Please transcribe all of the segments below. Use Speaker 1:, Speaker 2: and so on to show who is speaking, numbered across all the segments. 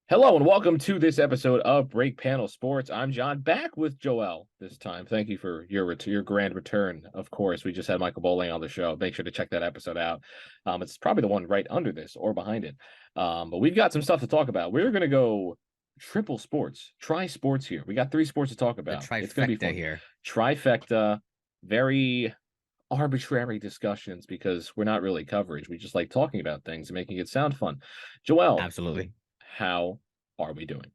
Speaker 1: Hello and welcome to this episode of Break Panel Sports. I'm John, back with Joel this time. Thank you for your grand return. Of course, we just had Michael Bowling on the show. Make sure to check that episode out. It's probably the one right under this or behind it. But we've got some stuff to talk about. We're going to go triple sports, sports here. We got three sports to talk
Speaker 2: The
Speaker 1: about. It's going to be
Speaker 2: trifecta
Speaker 1: fun.
Speaker 2: here.
Speaker 1: Trifecta, very arbitrary discussions because we're not really coverage. We just like talking about things and making it sound fun. Joel,
Speaker 2: Absolutely.
Speaker 1: how are we doing?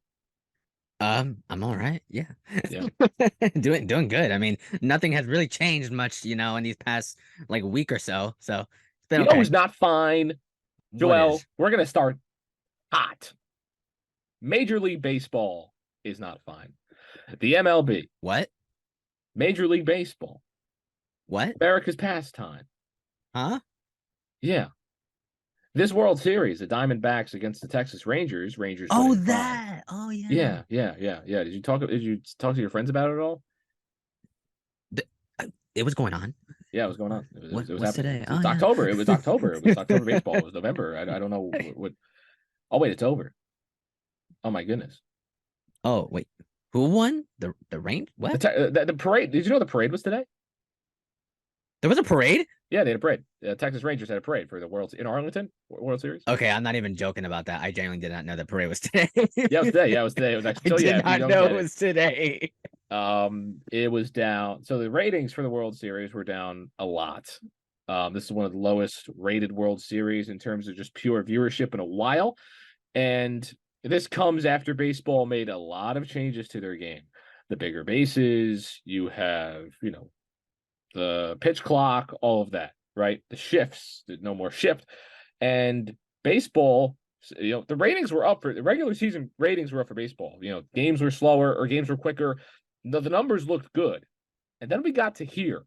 Speaker 2: I'm all right. Yeah.
Speaker 1: Yeah.
Speaker 2: Doing good. I mean, nothing has really changed much, in these past week or so. So it's been
Speaker 1: You know
Speaker 2: okay.
Speaker 1: who's not fine?
Speaker 2: What
Speaker 1: Joel,
Speaker 2: is?
Speaker 1: we're going to start hot. Major League Baseball is not fine. The MLB,
Speaker 2: What?
Speaker 1: Major League Baseball,
Speaker 2: What?
Speaker 1: America's pastime.
Speaker 2: Huh?
Speaker 1: Yeah. This World Series, the Diamondbacks against the Texas Rangers, Rangers
Speaker 2: Oh,
Speaker 1: winning 5.
Speaker 2: that. Oh, yeah.
Speaker 1: Yeah. Did you talk to your friends about it at all?
Speaker 2: It was going on.
Speaker 1: Yeah, it was going on. It was
Speaker 2: What's
Speaker 1: happening.
Speaker 2: today?
Speaker 1: It's
Speaker 2: Yeah.
Speaker 1: October. It was October. It was October baseball. It was November. I don't know what. Oh wait, it's over. Oh my goodness.
Speaker 2: Oh, wait. Who won? The Range? What?
Speaker 1: The parade. Did you know the parade was today?
Speaker 2: There was a parade?
Speaker 1: Yeah, they had a parade. Texas Rangers had a parade for the in Arlington World Series.
Speaker 2: Okay, I'm not even joking about that. I genuinely did not know the parade was today.
Speaker 1: Yeah, it was today. Yeah, it was today. It was actually.
Speaker 2: I
Speaker 1: So yeah,
Speaker 2: did
Speaker 1: if you
Speaker 2: not
Speaker 1: don't
Speaker 2: know
Speaker 1: get
Speaker 2: it was today.
Speaker 1: it was down. So the ratings for the World Series were down a lot. This is one of the lowest rated World Series in terms of just pure viewership in a while, and this comes after baseball made a lot of changes to their game. The bigger bases, you have, the pitch clock, all of that, right? The shifts, no more shift. And baseball, the ratings were up for the regular season ratings were up for baseball. Games were slower or games were quicker. The numbers looked good. And then we got to here.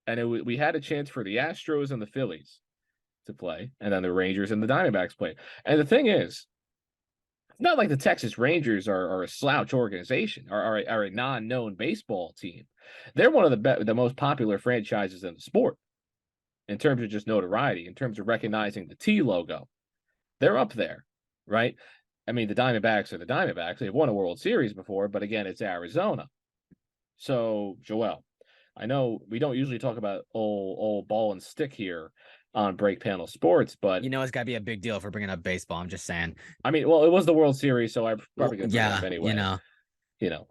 Speaker 1: And we had a chance for the Astros and the Phillies to play. And then the Rangers and the Diamondbacks played. And the thing is, it's not like the Texas Rangers are a slouch organization, are a non-known baseball team. They're one of the most popular franchises in the sport in terms of just notoriety, in terms of recognizing the T logo. They're up there, right? I mean, the Diamondbacks are the Diamondbacks. They've won a World Series before, but again, it's Arizona. So, Joel, I know we don't usually talk about old ball and stick here on Break Panel Sports, but
Speaker 2: It's got to be a big deal for bringing up baseball. I'm just saying.
Speaker 1: I mean, well, it was the World Series, so I'm probably going to bring it up
Speaker 2: Yeah,
Speaker 1: anyway.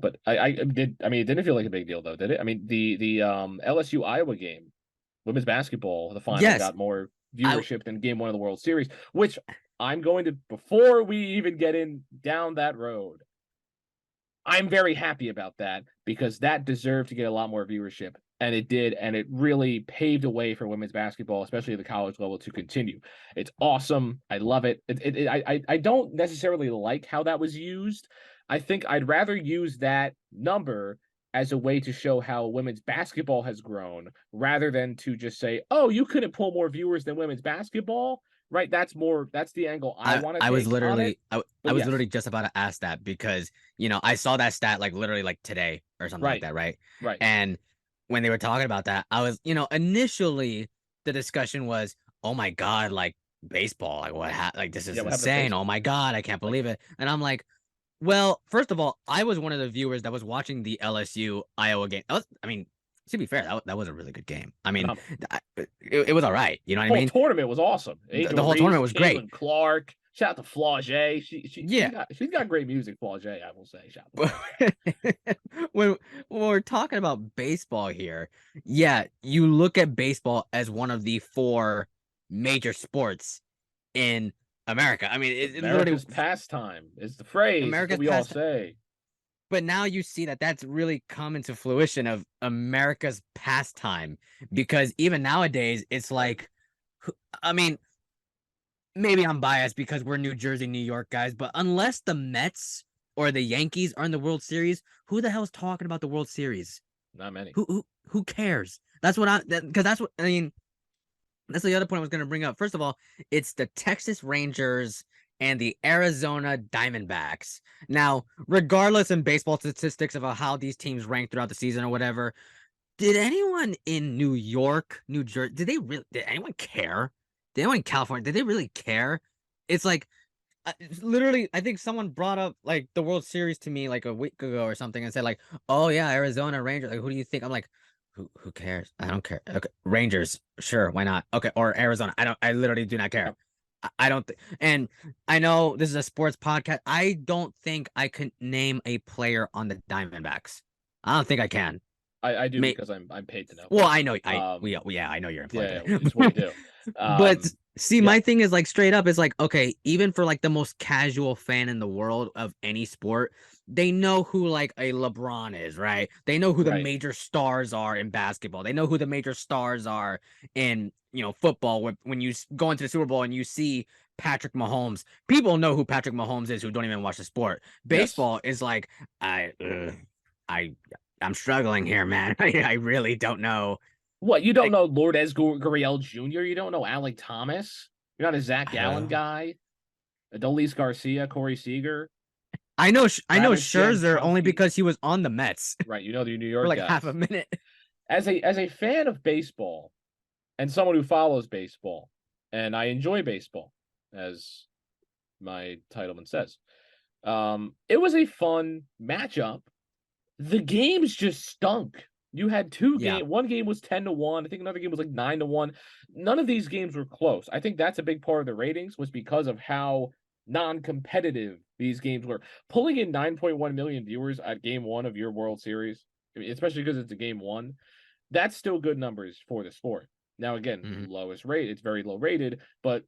Speaker 1: But I did. I mean, it didn't feel like a big deal though, did it? I mean, the LSU Iowa game, women's basketball, the final
Speaker 2: Yes,
Speaker 1: got more viewership than Game 1 of the World Series, which I'm going to, before we even get down that road, I'm very happy about that because that deserved to get a lot more viewership. And it did, and it really paved a way for women's basketball, especially at the college level, to continue. It's awesome. I love it. I don't necessarily like how that was used. I think I'd rather use that number as a way to show how women's basketball has grown rather than to just say, oh, you couldn't pull more viewers than women's basketball, right? That's the angle I want to take.
Speaker 2: I was literally
Speaker 1: I
Speaker 2: was literally just about to ask that because I saw that stat literally today or something like that, right?
Speaker 1: Right.
Speaker 2: And when they were talking about that, I was initially the discussion was, oh my god, baseball, this is insane. Oh my god, I can't believe it. And I'm like, well, first of all, I was one of the viewers that was watching the LSU Iowa game. To be fair, that was a really good game. I mean, it was all right. You know what I mean?
Speaker 1: The whole tournament was awesome.
Speaker 2: The whole tournament was great.
Speaker 1: Clark, shout out to Flau'jae. She's got great music. Flau'jae, I will say. Shout out.
Speaker 2: when we're talking about baseball here, yeah, you look at baseball as one of the 4 major sports in America. I mean,
Speaker 1: America's pastime is the phrase. America's we all say.
Speaker 2: But now you see that that's really come into fruition of America's pastime because even nowadays it's like, I mean, maybe I'm biased because we're New Jersey, New York guys, but unless the Mets or the Yankees are in the World Series, who the hell's talking about the World Series?
Speaker 1: Not many.
Speaker 2: Who cares? That's what because that's what I mean. That's the other point I was going to bring up. First of all, it's the Texas Rangers and the Arizona Diamondbacks. Now, regardless in baseball statistics about how these teams rank throughout the season or whatever, did anyone in New York, New Jersey, did anyone care? Did anyone in California, did they really care? It's like literally, I think someone brought up like the World Series to me like a week ago or something and said like, "Oh yeah, Arizona Rangers. Like, who do you think?" I'm like, "Who cares? I don't care. Okay, Rangers, sure, why not? Okay, or Arizona. I literally do not care. I don't think. And I know this is a sports podcast. I don't think I can name a player on the Diamondbacks. I don't think I can.
Speaker 1: I do
Speaker 2: May
Speaker 1: because I'm paid to know.
Speaker 2: Well, I know yeah, I know you're employed
Speaker 1: Yeah,
Speaker 2: there.
Speaker 1: it's what we do.
Speaker 2: But see,
Speaker 1: Yeah,
Speaker 2: my thing is like straight up is like, okay, even for like the most casual fan in the world of any sport, they know who like a LeBron is, right? They know who the
Speaker 1: right.
Speaker 2: major stars are in basketball. They know who the major stars are in, football. When you go into the Super Bowl and you see Patrick Mahomes, people know who Patrick Mahomes is who don't even watch the sport.
Speaker 1: Yes.
Speaker 2: Baseball is like, I I'm struggling here, man. I really don't know.
Speaker 1: What, you don't
Speaker 2: Like,
Speaker 1: know Lourdes Gurriel Jr.? You don't know Alec Thomas? You're not a Zach Gallen
Speaker 2: uh,
Speaker 1: guy? Adolis Garcia, Corey Seager,
Speaker 2: I know
Speaker 1: Travis
Speaker 2: Scherzer only
Speaker 1: Jankowski.
Speaker 2: because he was on the Mets
Speaker 1: Right, you know the New
Speaker 2: for
Speaker 1: York
Speaker 2: like half a
Speaker 1: guys.
Speaker 2: minute.
Speaker 1: As a fan of baseball and someone who follows baseball, and I enjoy baseball, as my titleman says, it was a fun matchup. The games just stunk. You had two
Speaker 2: Yeah,
Speaker 1: games. One game was 10-1. I think another game was like 9-1. None of these games were close. I think that's a big part of the ratings was because of how non-competitive these games were. Pulling in 9.1 million viewers at game one of your World Series, I mean, especially because it's a game one, that's still good numbers for the sport. Now, again,
Speaker 2: hmm
Speaker 1: lowest rate, it's very low rated, but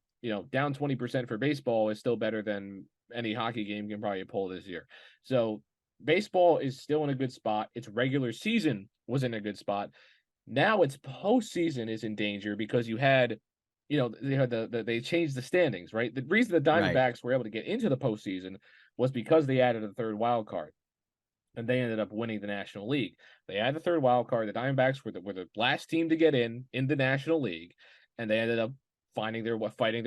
Speaker 1: down 20% for baseball is still better than any hockey game can probably pull this year. So baseball is still in a good spot. Its regular season was in a good spot. Now its postseason is in danger because they changed the standings, right? The reason the
Speaker 2: right.
Speaker 1: Diamondbacks were able to get into the postseason was because they added a third wild card, and they ended up winning the National League. They had the third wild card. The Diamondbacks were the last team to get in the National League, and they ended up fighting their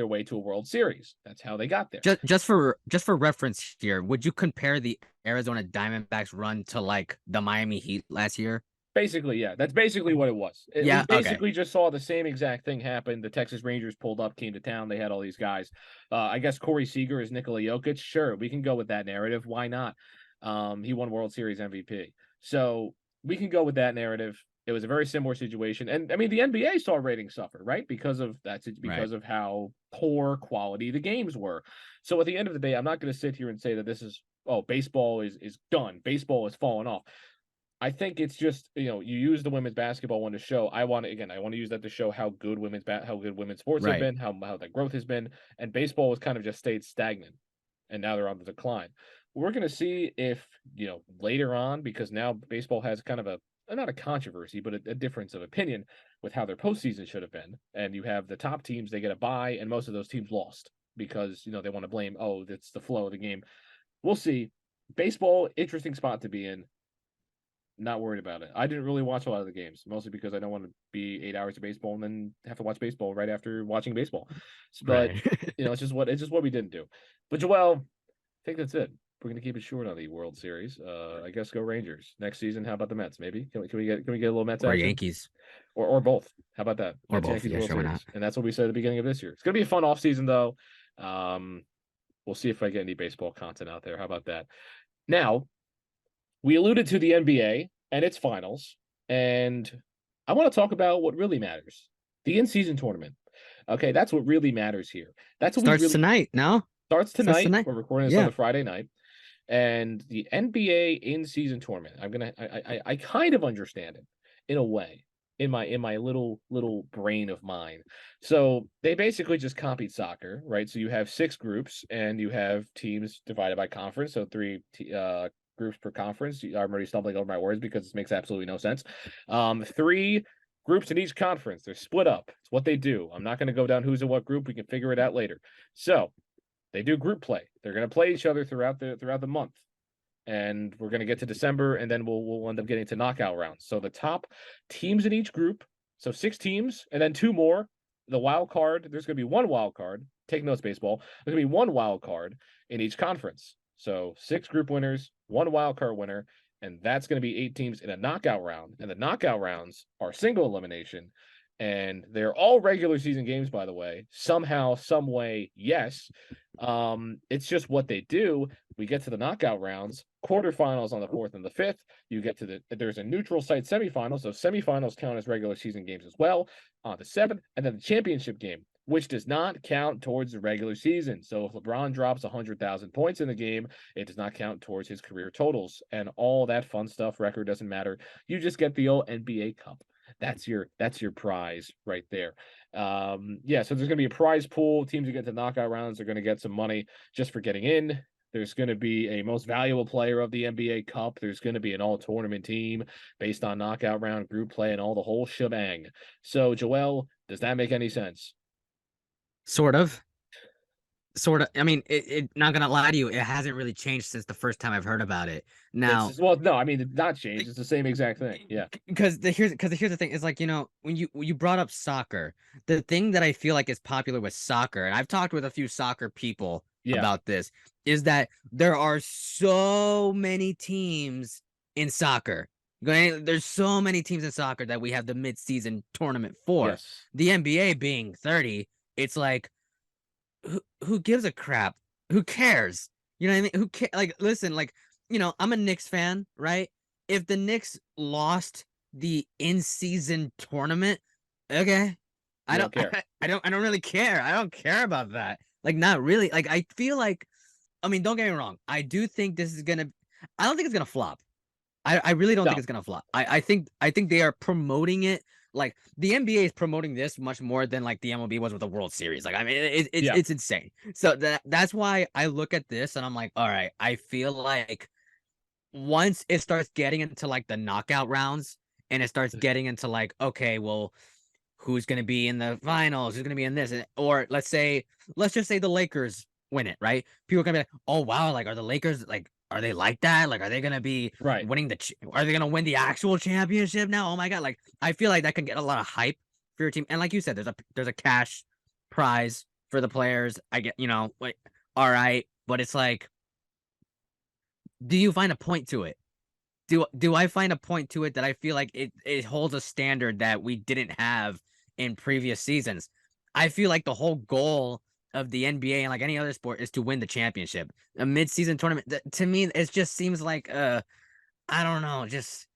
Speaker 1: way to a World Series. That's how they got there.
Speaker 2: Just for reference here, would you compare the Arizona Diamondbacks run to like the Miami Heat last year?
Speaker 1: Basically, yeah, that's basically what it was. We
Speaker 2: Yeah, okay.
Speaker 1: basically just saw the same exact thing happen. The Texas Rangers pulled up, came to town. They had all these guys. I guess Corey Seager is Nikola Jokic. Sure, we can go with that narrative. Why not? He won World Series MVP, so we can go with that narrative. It was a very similar situation, and I mean the NBA saw ratings suffer, right? Because of
Speaker 2: Right.
Speaker 1: because of how poor quality the games were. So at the end of the day, I'm not going to sit here and say that this is baseball is done. Baseball is falling off. I think it's just you use the women's basketball one to show. I want to use that to show how good women's sports have
Speaker 2: Right.
Speaker 1: been, how that growth has been, and baseball has kind of just stayed stagnant, and now they're on the decline. We're gonna see if later on, because now baseball has kind of a not a controversy, but a difference of opinion with how their postseason should have been, and you have the top teams, they get a bye, and most of those teams lost because they want to blame, it's the flow of the game. We'll see. Baseball, interesting spot to be in. Not worried about it. I didn't really watch a lot of the games, mostly because I don't want to be 8 hours of baseball and then have to watch baseball right after watching baseball. But
Speaker 2: Right.
Speaker 1: it's just what we didn't do. But Joel, I think that's it. We're gonna keep it short on the World Series. I guess go Rangers next season. How about the Mets? Maybe can we get a little Mets
Speaker 2: Or
Speaker 1: action
Speaker 2: Yankees.
Speaker 1: or both? How about that?
Speaker 2: Or
Speaker 1: Mets
Speaker 2: both.
Speaker 1: Yankees
Speaker 2: Yeah,
Speaker 1: World
Speaker 2: sure, why not?
Speaker 1: Series, and that's what we said at the beginning of this year. It's gonna be a fun off season though. Um, we'll see if I get any baseball content out there. How about that? Now we alluded to the NBA and its finals, and I want to talk about what really matters: the in-season tournament. Okay, that's what really matters here. That's what we
Speaker 2: Starts
Speaker 1: really
Speaker 2: tonight. No?
Speaker 1: starts
Speaker 2: Starts
Speaker 1: tonight.
Speaker 2: tonight.
Speaker 1: We're recording this on
Speaker 2: Yeah.
Speaker 1: the Friday night, and the NBA in-season tournament. I kind of understand it in a way in my little brain of mine. So they basically just copied soccer, right? So you have six groups, and you have teams divided by conference. So three groups per conference. I'm already stumbling over my words because this makes absolutely no sense. Three groups in each conference. They're split up. It's what they do. I'm not going to go down who's in what group. We can figure it out later. So they do group play. They're going to play each other throughout the month, and we're going to get to December, and then we'll end up getting to knockout rounds. So the top teams in each group, so six teams, and then two more. The wild card. There's going to be one wild card. Take notes, baseball. There's going to be one wild card in each conference. So six group winners, one wild card winner, and that's going to be eight teams in a knockout round. And the knockout rounds are single elimination. and they're all regular season games, by the way. Somehow, some way, yes. It's just what they do. We get to the knockout rounds, quarterfinals on the 4th and the 5th. You get to there's a neutral site semifinals, so semifinals count as regular season games as well on the 7th, and then the championship game, which does not count towards the regular season. So if LeBron drops 100,000 points in the game, it does not count towards his career totals, and all that fun stuff. Record doesn't matter. You just get the old NBA Cup. That's your prize right there. Yeah, so there's going to be a prize pool. Teams who get to knockout rounds are going to get some money just for getting in. There's going to be a most valuable player of the NBA Cup. There's going to be an all-tournament team based on knockout round, group play, and all the whole shebang. So, Joel, does that make any sense?
Speaker 2: Sort of. I mean, it not gonna lie to you, it hasn't really changed since the first time I've heard about it. Now,
Speaker 1: well, no, I mean, it's not changed. It's the same exact thing. Yeah.
Speaker 2: Because here's the thing is, like, when you brought up soccer, the thing that I feel like is popular with soccer, and I've talked with a few soccer people about this, is that there are so many teams in soccer. There's so many teams in soccer that we have the mid-season tournament for.
Speaker 1: Yes.
Speaker 2: The NBA being 30, it's like, who gives a crap? Who cares? You know what I mean? Who cares? Like, listen, like, I'm a Knicks fan, right? If the Knicks lost the in-season tournament, okay, I don't care. I don't really care. I don't care about that. Like, not really. Like, I feel like, I mean, don't get me wrong. I do think this is gonna. I don't think it's gonna flop. I really don't think it's gonna flop. I think they are promoting it. Like, the NBA is promoting this much more than like the MLB was with the World Series. Like, I mean, it's insane. So that's why I look at this and I'm like, all right, I feel like once it starts getting into like the knockout rounds and it starts getting into like, okay, well, who's going to be in the finals? Who's going to be in this? Or let's just say the Lakers win it, right? People are going to be like, oh, wow, like, are the Lakers, like, are they like that? Like, are they going to be winning are they going to win the actual championship now? Oh my God. Like, I feel like that can get a lot of hype for your team. And like you said, there's a cash prize for the players. I get, like, all right. But it's like, do you find a point to it? Do I find a point to it that I feel like it holds a standard that we didn't have in previous seasons? I feel like the whole goal of the NBA and like any other sport is to win the championship. A mid-season tournament, to me, it just seems like I don't know, just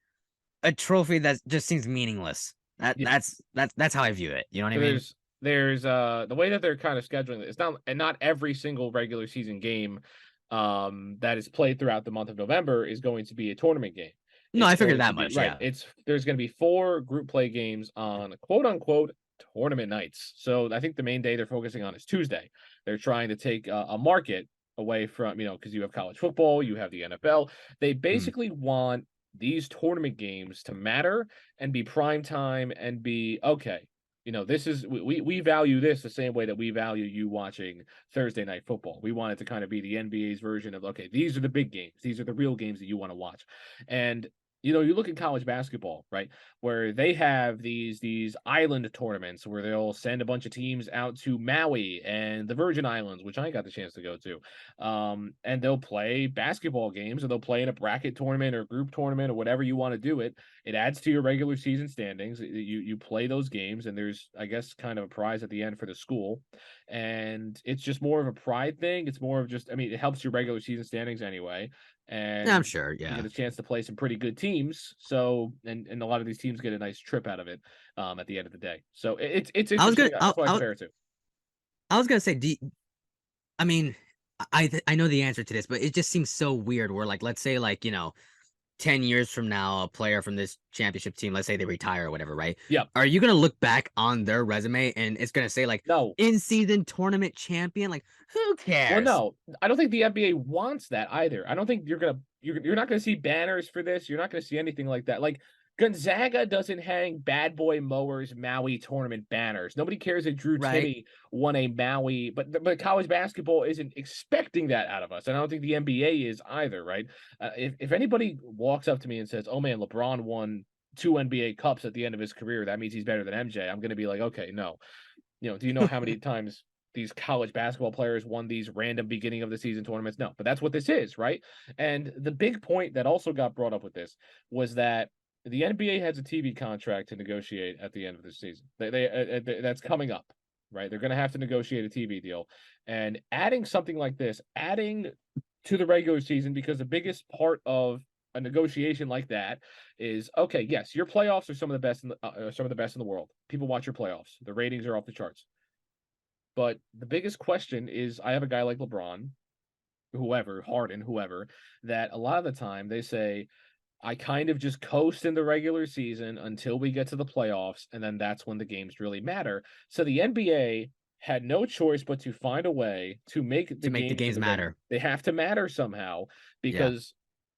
Speaker 2: a trophy that just seems meaningless. That's how I view it. You know what I mean?
Speaker 1: There's the way that they're kind of scheduling it. It's not every single regular season game that is played throughout the month of November is going to be a tournament game.
Speaker 2: No, I figured that much.
Speaker 1: Right.
Speaker 2: Yeah.
Speaker 1: There's going to be 4 group play games on quote unquote tournament nights. So I think the main day they're focusing on is Tuesday. They're trying to take a market away from, because you have college football, you have the NFL. They basically want these tournament games to matter and be prime time and be okay. This is we value this the same way that we value you watching Thursday night football. We want it to kind of be the NBA's version of, okay, these are the big games. These are the real games that you want to watch. And you look at college basketball, right, where they have these island tournaments where they'll send a bunch of teams out to Maui and the Virgin Islands, which I got the chance to go to. And they'll play basketball games, or they'll play in a bracket tournament or group tournament or whatever you want to do it. It adds to your regular season standings. You play those games, and there's, I guess, kind of a prize at the end for the school. And it's just more of a pride thing. It's more of just, it helps your regular season standings anyway. And
Speaker 2: I'm sure, yeah,
Speaker 1: you get a chance to play some pretty good teams. So, and a lot of these teams get a nice trip out of it at the end of the day. So it's interesting. That's what I compare it to.
Speaker 2: I was gonna say, I know the answer to this, but it just seems so weird. Where, like, let's say, like, 10 years from now, a player from this championship team, let's say they retire or whatever, right?
Speaker 1: Yeah.
Speaker 2: Are you going to look back on their resume and it's going to say, like,
Speaker 1: no,
Speaker 2: in-season tournament champion? Like, who cares?
Speaker 1: Well, no, I don't think the NBA wants that either. I don't think you're not going to see banners for this. You're not going to see anything like that. Like, Gonzaga doesn't hang Bad Boy Mowers Maui tournament banners. Nobody cares that Drew Timme won a Maui, but college basketball isn't expecting that out of us. And I don't think the NBA is either, right? If anybody walks up to me and says, "Oh man, LeBron won 2 NBA cups at the end of his career, that means he's better than MJ," I'm going to be like, okay, no. Do you know how many times these college basketball players won these random beginning of the season tournaments? No, but that's what this is, right? And the big point that also got brought up with this was that the NBA has a TV contract to negotiate at the end of the season. That's coming up, right? They're going to have to negotiate a TV deal, and adding something like this, adding to the regular season, because the biggest part of a negotiation like that is, okay, yes, your playoffs are some of the best in the world. People watch your playoffs. The ratings are off the charts. But the biggest question is, I have a guy like LeBron, whoever, Harden, whoever, that a lot of the time they say, I kind of just coast in the regular season until we get to the playoffs, and then that's when the games really matter. So the NBA had no choice but to find a way to make the
Speaker 2: games matter.
Speaker 1: They have to matter somehow, because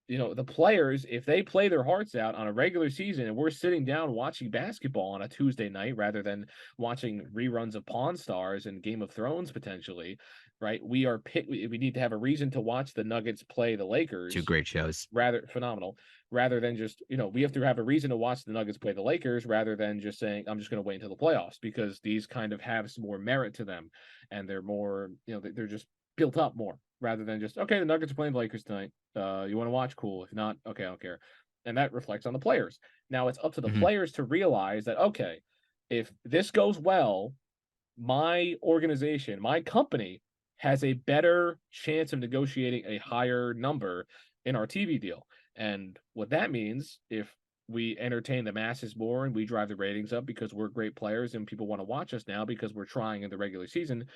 Speaker 1: the players, if they play their hearts out on a regular season and we're sitting down watching basketball on a Tuesday night rather than watching reruns of Pawn Stars and Game of Thrones potentially, right? We need to have a reason to watch the Nuggets play the Lakers.
Speaker 2: Two great shows.
Speaker 1: Phenomenal. Rather than just, we have to have a reason to watch the Nuggets play the Lakers rather than just saying, I'm just going to wait until the playoffs, because these kind of have some more merit to them and they're more, they're just built up more, rather than just, okay, the Nuggets are playing the Lakers tonight. You want to watch? Cool. If not, okay, I don't care. And that reflects on the players. Now it's up to the players to realize that, okay, if this goes well, my organization, my company has a better chance of negotiating a higher number in our TV deal. And what that means, if we entertain the masses more and we drive the ratings up because we're great players and people want to watch us now because we're trying in the regular season,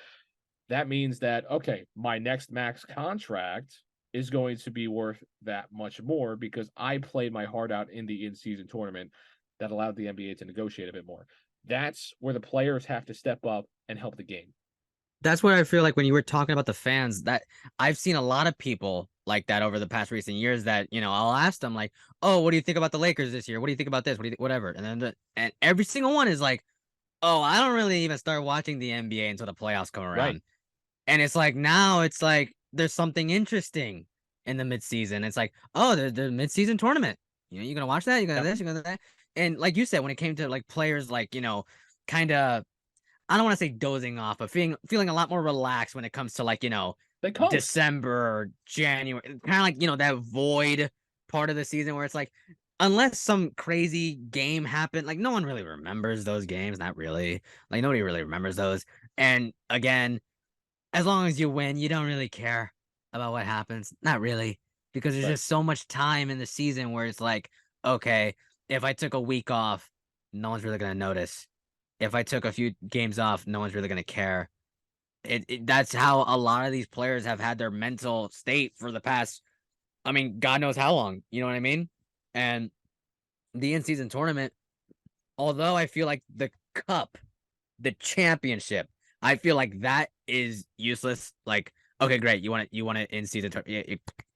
Speaker 1: that means that, okay, my next max contract is going to be worth that much more because I played my heart out in the in-season tournament that allowed the NBA to negotiate a bit more. That's where the players have to step up and help the game.
Speaker 2: That's where I feel like when you were talking about the fans, that I've seen a lot of people like that over the past recent years that, I'll ask them like, oh, what do you think about the Lakers this year? What do you think about this? What do you think? Whatever. And then and every single one is like, oh, I don't really even start watching the NBA until the playoffs come around.
Speaker 1: Right.
Speaker 2: And it's like, now it's like, there's something interesting in the midseason. It's like, oh, the midseason tournament. You're going to watch that? You're going to this? You're going to that? And like you said, when it came to like players, like, kind of, I don't want to say dozing off, but feeling a lot more relaxed when it comes to like, December or January, kind of like, that void part of the season where it's like, unless some crazy game happened, like no one really remembers those games. Not really. Like nobody really remembers those. And again, as long as you win, you don't really care about what happens. Not really, because there's just so much time in the season where it's like, okay, if I took a week off, no one's really going to notice. If I took a few games off, no one's really going to care. That's how a lot of these players have had their mental state for the past, I mean, God knows how long, you know what I mean? And the in-season tournament, although I feel like the cup, the championship, I feel like that is useless. Like, okay, great. You want it in season.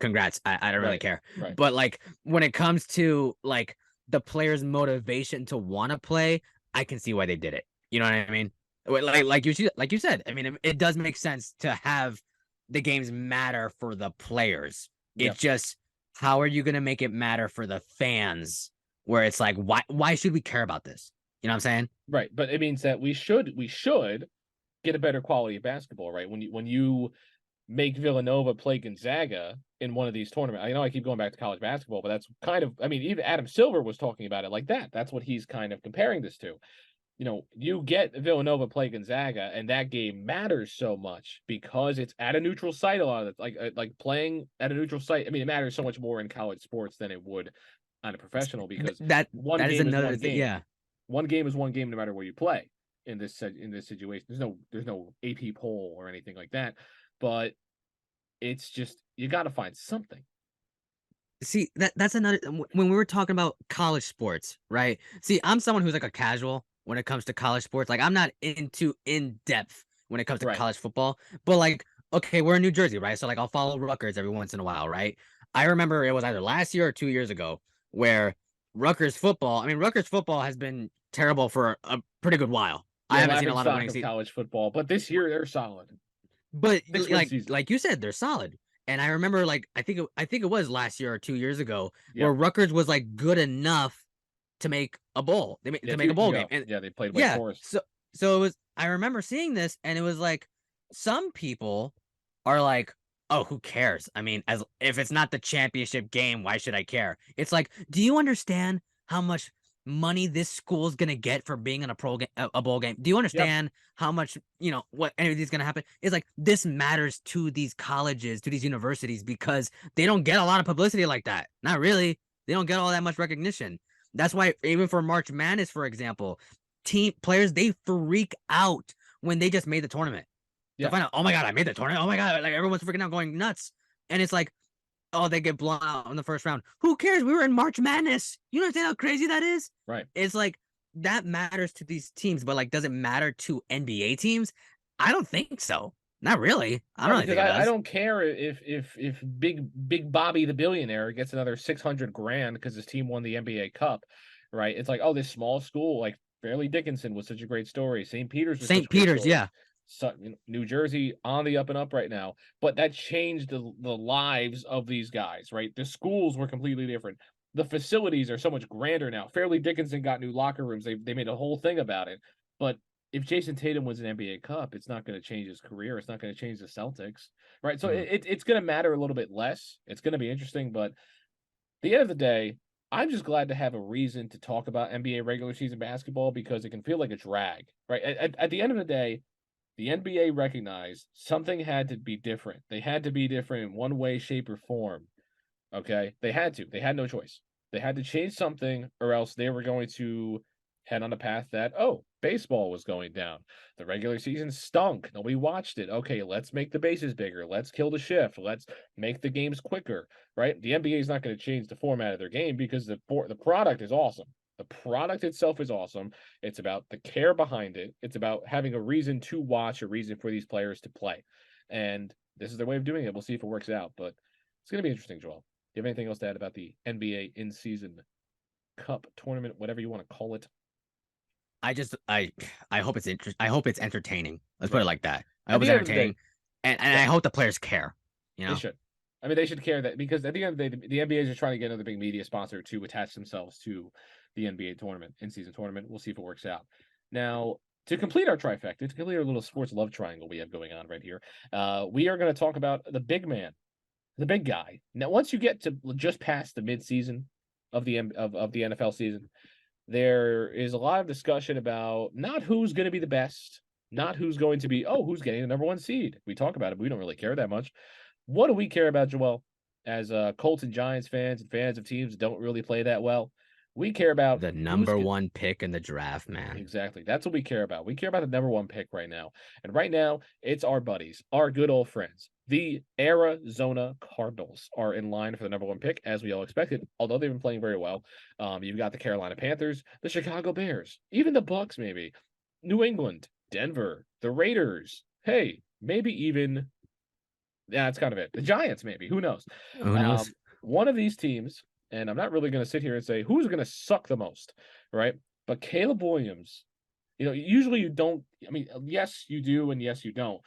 Speaker 2: Congrats. I don't really care.
Speaker 1: Right.
Speaker 2: But like when it comes to like the players' motivation to want to play, I can see why they did it. You know what I mean? Like you said. I mean, it does make sense to have the games matter for the players. It's just, how are you going to make it matter for the fans? Where it's like, why should we care about this? You know what I'm saying?
Speaker 1: Right. But it means that we should get a better quality of basketball, right? When you make Villanova play Gonzaga in one of these tournaments, I know I keep going back to college basketball, but that's kind of, I mean, even Adam Silver was talking about it like that. That's what he's kind of comparing this to. You get Villanova play Gonzaga, and that game matters so much because it's at a neutral site. A lot of it, like playing at a neutral site. I mean, it matters so much more in college sports than it would on a professional, because
Speaker 2: that is another thing. Yeah,
Speaker 1: one game is one game no matter where you play in this situation. There's no AP poll or anything like that, but it's just, you got to find something.
Speaker 2: See, that's another, when we were talking about college sports, right? See, I'm someone who's like a casual when it comes to college sports. Like, I'm not into in depth when it comes to college football, but like, okay, we're in New Jersey, right? So like, I'll follow Rutgers every once in a while, right? I remember it was either last year or 2 years ago where Rutgers football has been terrible for a pretty good while.
Speaker 1: Yeah, I haven't seen a lot of college football, but this year they're solid.
Speaker 2: But like you said, they're solid. And I remember, like, I think it was last year or 2 years ago where Rutgers was like good enough to make a bowl. They to make a bowl game. And
Speaker 1: they played Wake Forest.
Speaker 2: So it was. I remember seeing this, and it was like, some people are like, oh, who cares? I mean, as if it's not the championship game, why should I care? It's like, do you understand how much money this school's gonna get for being in a bowl game? Do you understand how much, what anything's gonna happen? It's like this matters to these colleges, to these universities, because they don't get a lot of publicity like that. Not really. They don't get all that much recognition. That's why even for March Madness, for example, team players, they freak out when they just made the tournament. To find out, oh my God, I made the tournament. Oh my God, like everyone's freaking out, going nuts. And it's like, oh, they get blown out in the first round. Who cares? We were in March Madness. You understand how crazy that is?
Speaker 1: Right.
Speaker 2: It's like that matters to these teams, but like, does it matter to NBA teams? I don't think so. Not really. I don't think it does.
Speaker 1: I don't care if Big Bobby the billionaire gets another $600,000 because his team won the NBA Cup, right? It's like, oh, this small school, like Fairleigh Dickinson was such a great story. St. Peter's was
Speaker 2: St. Peter's, yeah.
Speaker 1: So, New Jersey on the up and up right now, but that changed the lives of these guys, right? The schools were completely different. The facilities are so much grander now. Fairleigh Dickinson got new locker rooms. They made a whole thing about it. But if Jason Tatum wins an NBA Cup, it's not going to change his career. It's not going to change the Celtics, right? So it's going to matter a little bit less. It's going to be interesting, but at the end of the day, I'm just glad to have a reason to talk about NBA regular season basketball because it can feel like a drag, right? At the end of the day, the NBA recognized something had to be different. They had to be different in one way, shape, or form. Okay? They had to. They had no choice. They had to change something, or else they were going to head on a path that, baseball was going down. The regular season stunk. Nobody watched it. Okay, let's make the bases bigger. Let's kill the shift. Let's make the games quicker, right? The NBA is not going to change the format of their game because the product is awesome. The product itself is awesome. It's about the care behind it. It's about having a reason to watch, a reason for these players to play. And this is their way of doing it. We'll see if it works out, but it's going to be interesting, Joel. Do you have anything else to add about the NBA in-season cup tournament, whatever you want to call it?
Speaker 2: I hope it's I hope it's entertaining. Let's put it like that. I hope it's entertaining. And I hope the players care.
Speaker 1: They should. I mean, they should care that because at the end of the day, the NBA is just trying to get another big media sponsor to attach themselves to the NBA tournament, in-season tournament. We'll see if it works out. Now, to complete our trifecta, to complete our little sports love triangle we have going on right here, we are going to talk about the big man, the big guy. Now, once you get to just past the mid-season of the NFL season, there is a lot of discussion about not who's going to be the best, not who's going to be, who's getting the number one seed. We talk about it, but we don't really care that much. What do we care about, Joel, as Colts and Giants fans and fans of teams that don't really play that well? We care about
Speaker 2: the number one pick in the draft, man.
Speaker 1: Exactly. That's what we care about. We care about the number one pick right now. And right now, it's our buddies, our good old friends. The Arizona Cardinals are in line for the number one pick, as we all expected, although they've been playing very well. You've got the Carolina Panthers, the Chicago Bears, even the Bucks, maybe, New England, Denver, the Raiders. Hey, maybe even, that's kind of it. The Giants, maybe. Who knows?
Speaker 2: Who knows?
Speaker 1: One of these teams, and I'm not really going to sit here and say who's going to suck the most, right? But Caleb Williams, usually you don't. I mean, yes, you do, and yes, you don't.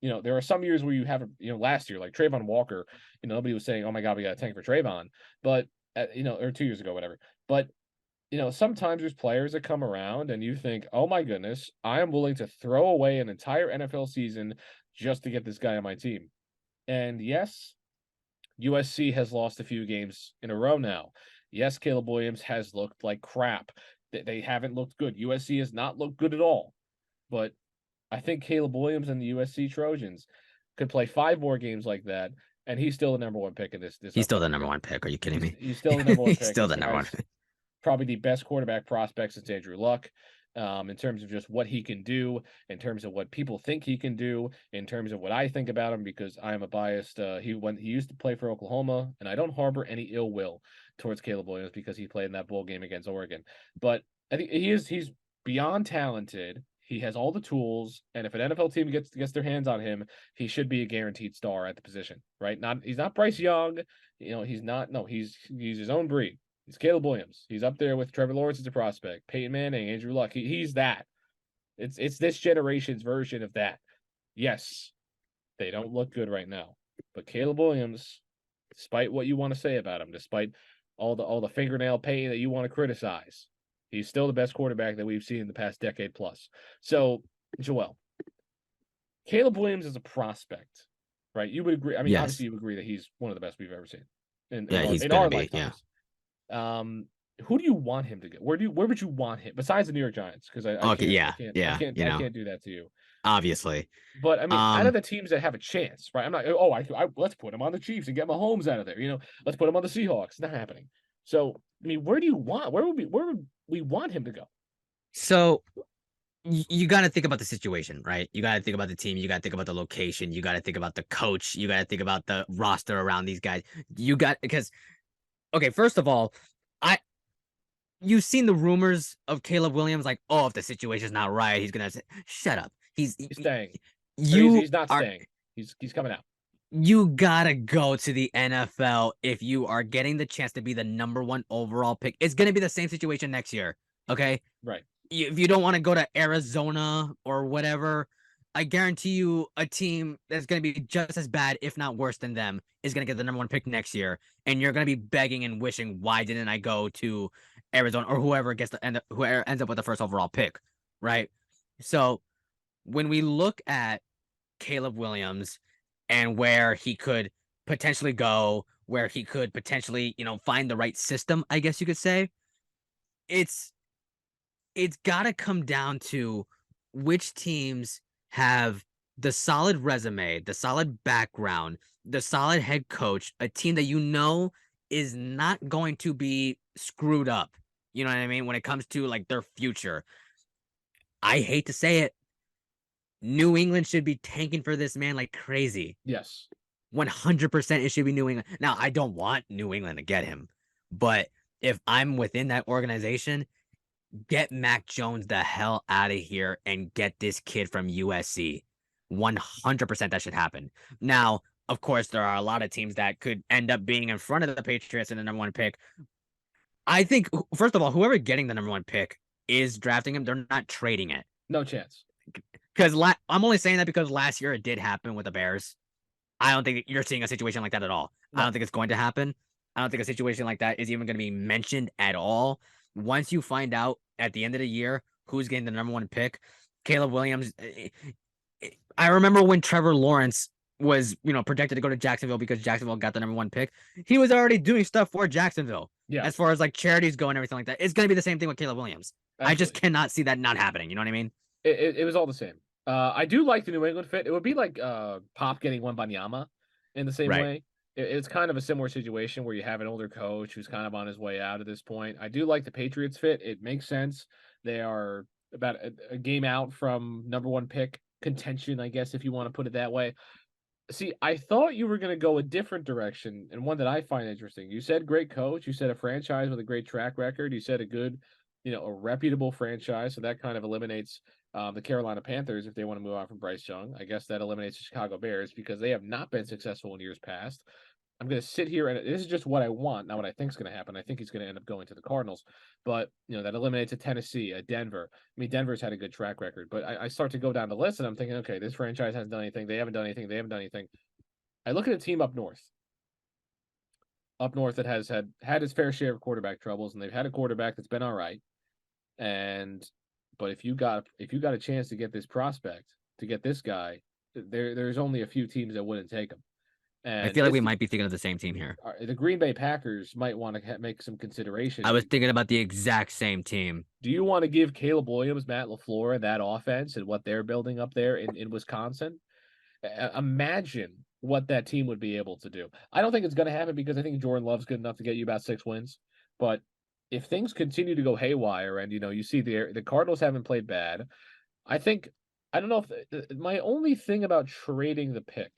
Speaker 1: There are some years where you have, last year, like Trayvon Walker, nobody was saying, oh my God, we got a tank for Trayvon, but, or 2 years ago, whatever. But, sometimes there's players that come around and you think, oh my goodness, I am willing to throw away an entire NFL season just to get this guy on my team. And yes, USC has lost a few games in a row now. Yes, Caleb Williams has looked like crap. They haven't looked good. USC has not looked good at all. But I think Caleb Williams and the USC Trojans could play 5 more games like that, and he's still the number one pick in this.
Speaker 2: He's still the number one pick. Are you kidding me?
Speaker 1: He's still the number one pick.
Speaker 2: He's still the number one pick.
Speaker 1: Probably the best quarterback prospect since Andrew Luck. In terms of just what he can do, in terms of what people think he can do, in terms of what I think about him, because I am a biased. He used to play for Oklahoma, and I don't harbor any ill will towards Caleb Williams because he played in that bowl game against Oregon. But I think he's beyond talented. He has all the tools, and if an NFL team gets their hands on him, he should be a guaranteed star at the position, right? He's not Bryce Young, he's not. No, he's his own breed. He's Caleb Williams. He's up there with Trevor Lawrence as a prospect, Peyton Manning, Andrew Luck. He's that. It's this generation's version of that. Yes, they don't look good right now, but Caleb Williams, despite what you want to say about him, despite all the fingernail pain that you want to criticize, he's still the best quarterback that we've seen in the past decade plus. So, Joel, Caleb Williams is a prospect, right? You would agree. I mean,
Speaker 2: yes.
Speaker 1: Obviously, you would agree that he's one of the best we've ever seen
Speaker 2: he's
Speaker 1: in our
Speaker 2: be,
Speaker 1: lifetimes.
Speaker 2: Yeah.
Speaker 1: who do you want him to get? Where would you want him besides the New York Giants? Because I
Speaker 2: Okay,
Speaker 1: can't I
Speaker 2: yeah,
Speaker 1: can't I
Speaker 2: yeah,
Speaker 1: can't I can't do that to you.
Speaker 2: obviously.
Speaker 1: But I mean, out of
Speaker 2: Um,
Speaker 1: the teams that have a chance, right? I'm not. Oh, let's put him on the Chiefs and get Mahomes out of there. Let's put him on the Seahawks. Not happening. So I mean, where would we want him to go?
Speaker 2: so you got to think about the situation, right? You got to think about the team. You got to think about the location. You got to think about the coach. You got to think about the roster around these guys. Because okay, first of all, I you've seen the rumors of Caleb Williams, like, oh, if the situation's not right, he's gonna shut up.
Speaker 1: He's staying. Or
Speaker 2: You
Speaker 1: he's not
Speaker 2: are
Speaker 1: staying. He's coming out.
Speaker 2: you gotta go to the NFL if you are getting the chance to be the #1 overall pick. It's gonna be the same situation next year. Okay.
Speaker 1: Right.
Speaker 2: If you don't want to go to Arizona or whatever, I guarantee you a team that's going to be just as bad, if not worse than them, is going to get the #1 pick next year. And you're going to be begging and wishing, why didn't I go to Arizona or whoever ends up with the first overall pick, right? So when we look at Caleb Williams and where he could potentially go, where he could potentially, find the right system, I guess you could say, it's it's got to come down to which teams have the solid resume, the solid background, the solid head coach, a team that is not going to be screwed up. You know what I mean? When it comes to like their future. I hate to say it. New England should be tanking for this man like crazy.
Speaker 1: Yes.
Speaker 2: 100% it should be New England. Now, I don't want New England to get him, but if I'm within that organization, get Mac Jones the hell out of here and get this kid from USC. 100% that should happen. Now, of course, there are a lot of teams that could end up being in front of the Patriots in the #1 pick. I think, first of all, whoever getting the #1 pick is drafting him. They're not trading it.
Speaker 1: No chance.
Speaker 2: Because I'm only saying that because last year it did happen with the Bears. I don't think you're seeing a situation like that at all. No. I don't think it's going to happen. I don't think a situation like that is even going to be mentioned at all. Once you find out at the end of the year who's getting the #1 pick, Caleb Williams. I remember when Trevor Lawrence was, projected to go to Jacksonville because Jacksonville got the #1 pick. He was already doing stuff for Jacksonville. Yeah. As far as like charities go and everything like that. It's going to be the same thing with Caleb Williams. Absolutely. I just cannot see that not happening. You know what I mean?
Speaker 1: It was all the same. I do like the New England fit. It would be like Pop getting Wembanyama in the same way. It's kind of a similar situation where you have an older coach who's kind of on his way out at this point. I do like the Patriots fit. It makes sense. They are about a game out from #1 pick contention, I guess, if you want to put it that way. See, I thought you were going to go a different direction, and one that I find interesting. You said great coach. You said a franchise with a great track record. You said a good, a reputable franchise. So that kind of eliminates the Carolina Panthers if they want to move on from Bryce Young. I guess that eliminates the Chicago Bears because they have not been successful in years past. I'm going to sit here, and this is just what I want, not what I think is going to happen. I think he's going to end up going to the Cardinals, but that eliminates a Tennessee, a Denver. I mean, Denver's had a good track record, but I start to go down the list, and I'm thinking, okay, this franchise hasn't done anything. They haven't done anything. They haven't done anything. I look at a team up north that has had its fair share of quarterback troubles, and they've had a quarterback that's been all right. But if you got a chance to get this prospect, to get this guy, there's only a few teams that wouldn't take him. And
Speaker 2: I feel like we might be thinking of the same team here.
Speaker 1: The Green Bay Packers might want to make some consideration.
Speaker 2: I was thinking about the exact same team.
Speaker 1: Do you want to give Caleb Williams, Matt LaFleur, that offense and what they're building up there in Wisconsin? Imagine what that team would be able to do. I don't think it's going to happen because I think Jordan Love's good enough to get you about 6 wins. But if things continue to go haywire and, you see the Cardinals haven't played bad, I don't know if my only thing about trading the pick,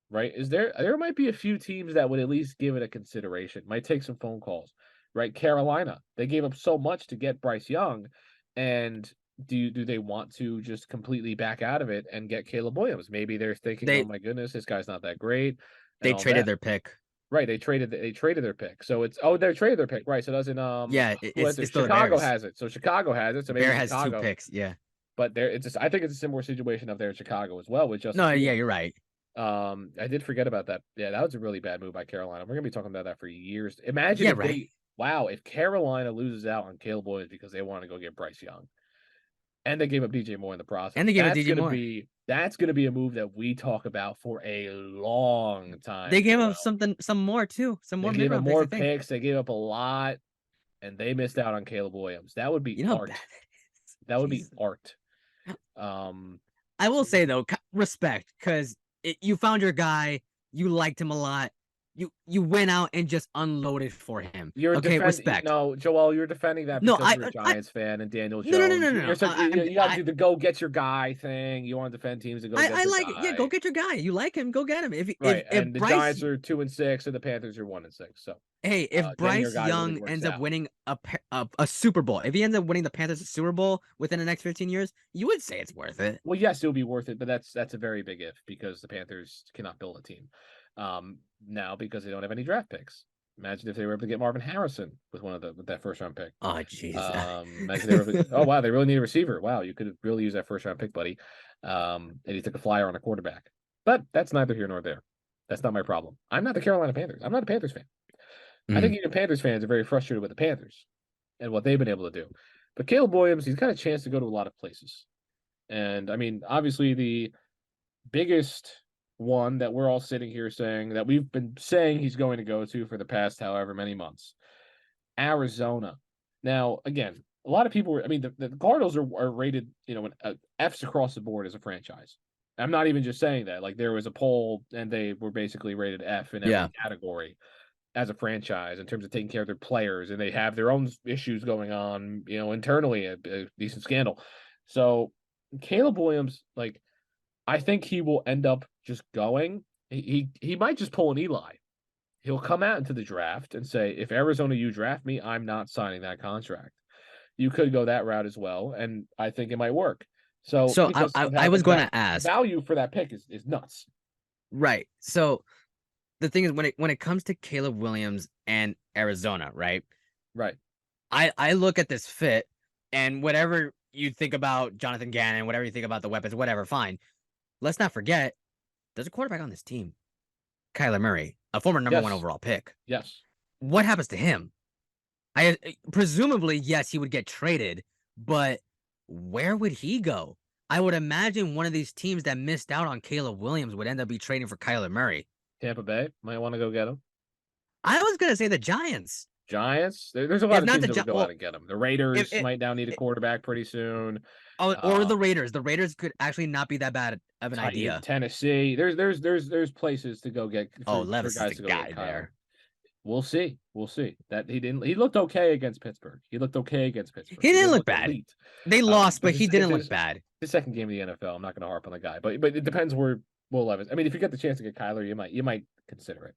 Speaker 1: right, is there might be a few teams that would at least give it a consideration, might take some phone calls, right? Carolina, they gave up so much to get Bryce Young, and do they want to just completely back out of it and get Caleb Williams? Maybe they're thinking, oh my goodness, this guy's not that great.
Speaker 2: They traded their pick.
Speaker 1: Right, they traded their pick. So they traded their pick, right? So doesn't
Speaker 2: it's
Speaker 1: Chicago has it. So Chicago has it. So maybe
Speaker 2: Bear has
Speaker 1: Chicago
Speaker 2: 2 picks, yeah.
Speaker 1: But I think it's a similar situation up there in Chicago as well with Justin.
Speaker 2: No, yeah, you're right.
Speaker 1: I did forget about that. Yeah, that was a really bad move by Carolina. We're gonna be talking about that for years. Imagine if Carolina loses out on Caleb Williams because they want to go get Bryce Young, and they gave up DJ Moore in the process.
Speaker 2: And they gave up DJ Moore.
Speaker 1: That's gonna be a move that we talk about for a long time.
Speaker 2: They gave up some more too. Some more.
Speaker 1: They gave up more picks. They gave up a lot, and they missed out on Caleb Williams, that would be art. That would be art.
Speaker 2: I will say though, respect, because you found your guy, you liked him a lot. You went out and just unloaded for him. Respect.
Speaker 1: No, Joel, you're defending that because you're a Giants fan and Daniel Jones.
Speaker 2: No.
Speaker 1: You got to do the go get your guy thing. You want to defend teams and go get your guy.
Speaker 2: Yeah, go get your guy. You like him, go get him. If
Speaker 1: the
Speaker 2: Bryce,
Speaker 1: Giants are 2-6 and the Panthers are 1-6. So
Speaker 2: hey, if Bryce Young ends up winning a Super Bowl, if he ends up winning the Panthers a Super Bowl within the next 15 years, you would say it's worth it.
Speaker 1: Well, yes, it would be worth it, but that's a very big if, because the Panthers cannot build a team now because they don't have any draft picks. Imagine if they were able to get Marvin Harrison with that first round pick.
Speaker 2: Oh jeez.
Speaker 1: Imagine they were oh wow, they really need a receiver. Wow, you could really use that first round pick, buddy. And he took a flyer on a quarterback. But that's neither here nor there. That's not my problem. I'm not the Carolina Panthers. I'm not a Panthers fan. I think even Panthers fans are very frustrated with the Panthers and what they've been able to do. But Caleb Williams, he's got a chance to go to a lot of places. And I mean, obviously the biggest one that we're all sitting here saying that we've been saying he's going to go to for the past however many months, Arizona. Now, again, a lot of people were, I mean, the Cardinals are rated, F's across the board as a franchise. I'm not even just saying that. Like, there was a poll and they were basically rated F in every category as a franchise in terms of taking care of their players, and they have their own issues going on, internally, a decent scandal. So Caleb Williams, like, I think he will end up just going. He might just pull an Eli. He'll come out into the draft and say, if Arizona, you draft me, I'm not signing that contract. You could go that route as well, and I think it might work. So
Speaker 2: I was going to ask,
Speaker 1: value for that pick is nuts.
Speaker 2: Right. So the thing is, when it comes to Caleb Williams and Arizona, right?
Speaker 1: Right.
Speaker 2: I look at this fit, and whatever you think about Jonathan Gannon, whatever you think about the weapons, whatever, fine. Let's not forget, there's a quarterback on this team, Kyler Murray, a former number 1 overall pick.
Speaker 1: Yes.
Speaker 2: What happens to him? Presumably, yes, he would get traded, but where would he go? I would imagine one of these teams that missed out on Caleb Williams would end up be trading for Kyler Murray.
Speaker 1: Tampa Bay might want to go get him.
Speaker 2: I was going to say the Giants.
Speaker 1: There's a lot of teams that would go out and get him. The Raiders might now need a quarterback pretty soon.
Speaker 2: Or the Raiders. The Raiders could actually not be that bad of an idea.
Speaker 1: Tennessee. There's places to go get.
Speaker 2: Levis is the guy there.
Speaker 1: We'll see. That he looked okay against Pittsburgh. He
Speaker 2: didn't look bad. Elite. They lost, but he didn't look bad.
Speaker 1: The second game of the NFL. I'm not going to harp on the guy, but it depends where Will Levis. I mean, if you get the chance to get Kyler, you might consider it.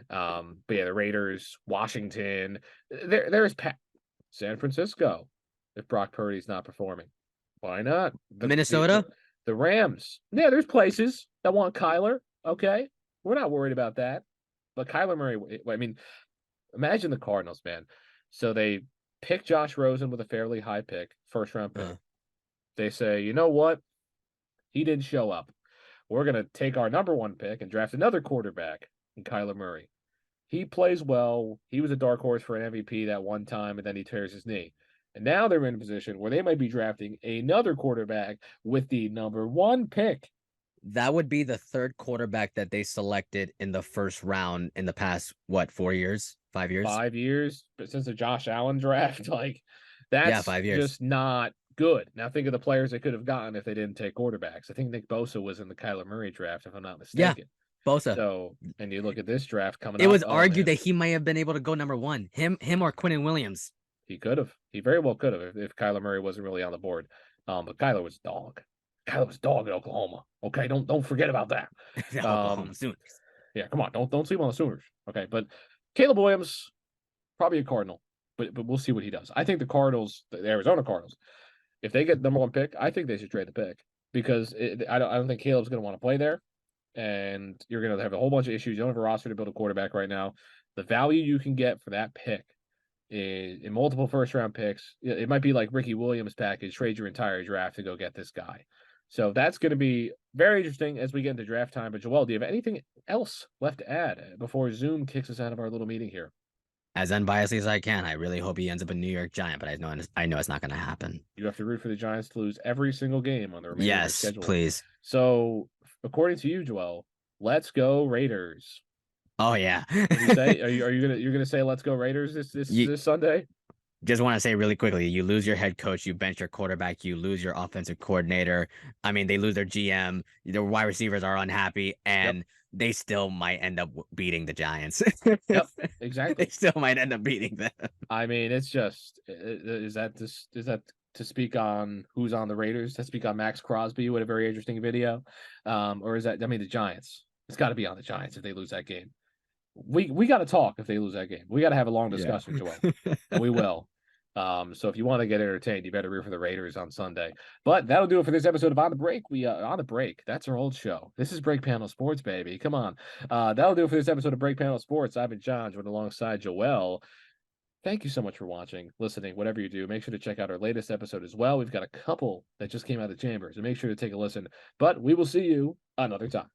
Speaker 1: But yeah, the Raiders, Washington, there's San Francisco. If Brock Purdy's not performing, why not?
Speaker 2: Minnesota,
Speaker 1: the Rams. Yeah, there's places that want Kyler. Okay, we're not worried about that. But Kyler Murray, I mean, imagine the Cardinals, man. So they pick Josh Rosen with a fairly high pick, first round pick. They say, you know what? He didn't show up. We're going to take our number 1 pick and draft another quarterback in Kyler Murray. He plays well. He was a dark horse for an MVP that one time, and then he tears his knee. And now they're in a position where they might be drafting another quarterback with the number 1 pick.
Speaker 2: That would be the third quarterback that they selected in the first round in the past, 4 years? 5 years?
Speaker 1: 5 years. But since the Josh Allen draft, that's
Speaker 2: 5 years.
Speaker 1: Just not good. Now think of the players they could have gotten if they didn't take quarterbacks. I think Nick Bosa was in the Kyler Murray draft, if I'm not mistaken.
Speaker 2: Yeah, Bosa.
Speaker 1: So, and you look at this draft coming up.
Speaker 2: It was argued that he might have been able to go number 1. Him or Quinnen Williams.
Speaker 1: He could have. He very well could have if Kyler Murray wasn't really on the board. But Kyler was dog. Kyler was dog at Oklahoma. Okay, don't forget about that.
Speaker 2: Oklahoma Sooners.
Speaker 1: Yeah, come on, don't sleep on the Sooners. Okay, but Caleb Williams, probably a Cardinal, but we'll see what he does. I think the Cardinals, the Arizona Cardinals, if they get number 1 pick, I think they should trade the pick because I don't think Caleb's going to want to play there, and you're going to have a whole bunch of issues. You don't have a roster to build a quarterback right now. The value you can get for that pick in multiple first-round picks, it might be like Ricky Williams' package, trade your entire draft to go get this guy. So that's going to be very interesting as we get into draft time. But Joel, do you have anything else left to add before Zoom kicks us out of our little meeting here?
Speaker 2: As unbiased as I can, I really hope he ends up a New York Giant, but I know it's not going to happen.
Speaker 1: You have to root for the Giants to lose every single game on the remainder of the schedule.
Speaker 2: Yes, please.
Speaker 1: So, according to you, Joel, let's go Raiders.
Speaker 2: Oh yeah.
Speaker 1: What do you say? You're gonna say let's go Raiders this Sunday?
Speaker 2: just want to say really quickly, you lose your head coach, you bench your quarterback, you lose your offensive coordinator. I mean, they lose their GM, their wide receivers are unhappy,
Speaker 1: Yep.
Speaker 2: and they still might end up beating the Giants.
Speaker 1: Yep.
Speaker 2: They
Speaker 1: Exactly.
Speaker 2: still might end up beating them.
Speaker 1: I mean, it's just is that to speak on who's on the Raiders? To speak on Max Crosby with a very interesting video, or is that, I mean, the Giants? It's got to be on the Giants if they lose that game. We got to talk if they lose that game. We got to have a long discussion, Joel, and we will. So if you want to get entertained, you better root for the Raiders on Sunday. But that'll do it for this episode of On the Break. We On the Break. That's our old show. This is Break Panel Sports, baby. Come on. That'll do it for this episode of Break Panel Sports. I've been John, joined alongside Joel. Thank you so much for watching, listening, whatever you do. Make sure to check out our latest episode as well. We've got a couple that just came out of the chamber, so make sure to take a listen. But we will see you another time.